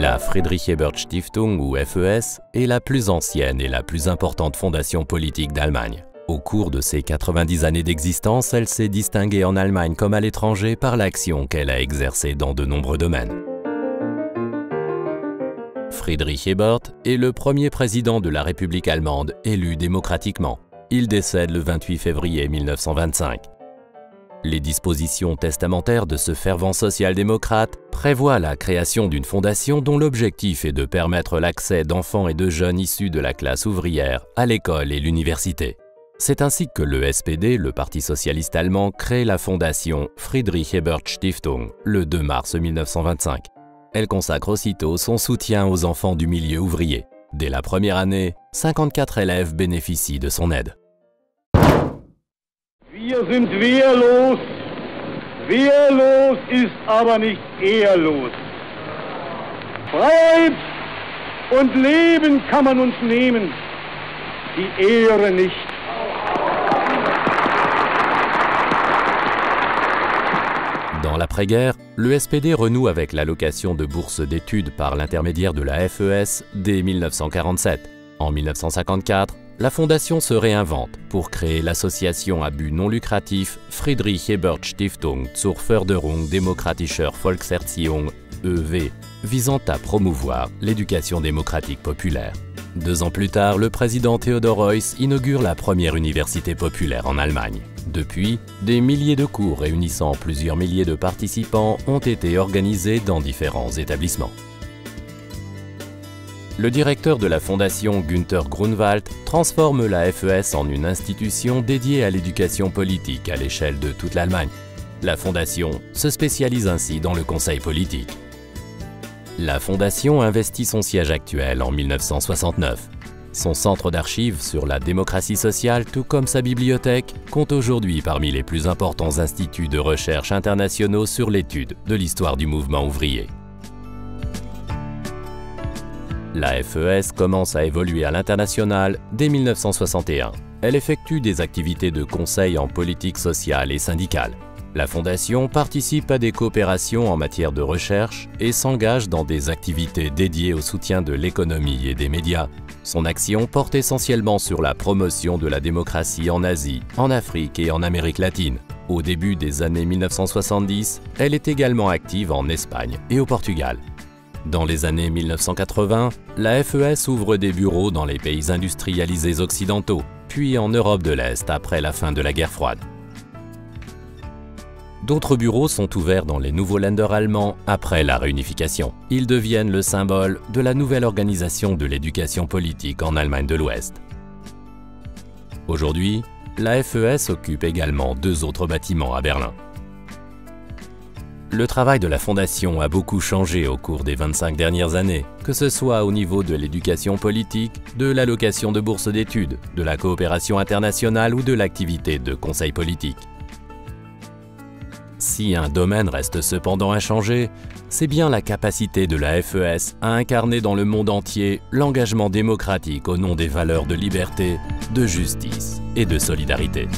La Friedrich-Ebert-Stiftung, ou FES, est la plus ancienne et la plus importante fondation politique d'Allemagne. Au cours de ses 90 années d'existence, elle s'est distinguée en Allemagne comme à l'étranger par l'action qu'elle a exercée dans de nombreux domaines. Friedrich Ebert est le premier président de la République allemande élu démocratiquement. Il décède le 28 février 1925. Les dispositions testamentaires de ce fervent social-démocrate prévoient la création d'une fondation dont l'objectif est de permettre l'accès d'enfants et de jeunes issus de la classe ouvrière à l'école et l'université. C'est ainsi que le SPD, le Parti socialiste allemand, crée la fondation Friedrich-Ebert-Stiftung le 2 mars 1925. Elle consacre aussitôt son soutien aux enfants du milieu ouvrier. Dès la première année, 54 élèves bénéficient de son aide. Wir sind wehrlos. Wehrlos ist aber nicht ehrlos. Freiheit und Leben kann man uns nehmen, die Ehre nicht. Dans l'après-guerre, le SPD renoue avec l'allocation de bourse d'études par l'intermédiaire de la FES dès 1947. En 1954, la fondation se réinvente pour créer l'association à but non lucratif Friedrich-Ebert-Stiftung zur Förderung demokratischer Volkserziehung, EV, visant à promouvoir l'éducation démocratique populaire. 2 ans plus tard, le président Theodor Heuss inaugure la première université populaire en Allemagne. Depuis, des milliers de cours réunissant plusieurs milliers de participants ont été organisés dans différents établissements. Le directeur de la fondation Günther Grunwald transforme la FES en une institution dédiée à l'éducation politique à l'échelle de toute l'Allemagne. La fondation se spécialise ainsi dans le conseil politique. La fondation investit son siège actuel en 1969. Son centre d'archives sur la démocratie sociale, tout comme sa bibliothèque, compte aujourd'hui parmi les plus importants instituts de recherche internationaux sur l'étude de l'histoire du mouvement ouvrier. La FES commence à évoluer à l'international dès 1961. Elle effectue des activités de conseil en politique sociale et syndicale. La Fondation participe à des coopérations en matière de recherche et s'engage dans des activités dédiées au soutien de l'économie et des médias. Son action porte essentiellement sur la promotion de la démocratie en Asie, en Afrique et en Amérique latine. Au début des années 1970, elle est également active en Espagne et au Portugal. Dans les années 1980, la FES ouvre des bureaux dans les pays industrialisés occidentaux, puis en Europe de l'Est après la fin de la guerre froide. D'autres bureaux sont ouverts dans les nouveaux Länder allemands après la réunification. Ils deviennent le symbole de la nouvelle organisation de l'éducation politique en Allemagne de l'Ouest. Aujourd'hui, la FES occupe également 2 autres bâtiments à Berlin. Le travail de la Fondation a beaucoup changé au cours des 25 dernières années, que ce soit au niveau de l'éducation politique, de l'allocation de bourse d'études, de la coopération internationale ou de l'activité de conseil politique. Si un domaine reste cependant inchangé, c'est bien la capacité de la FES à incarner dans le monde entier l'engagement démocratique au nom des valeurs de liberté, de justice et de solidarité.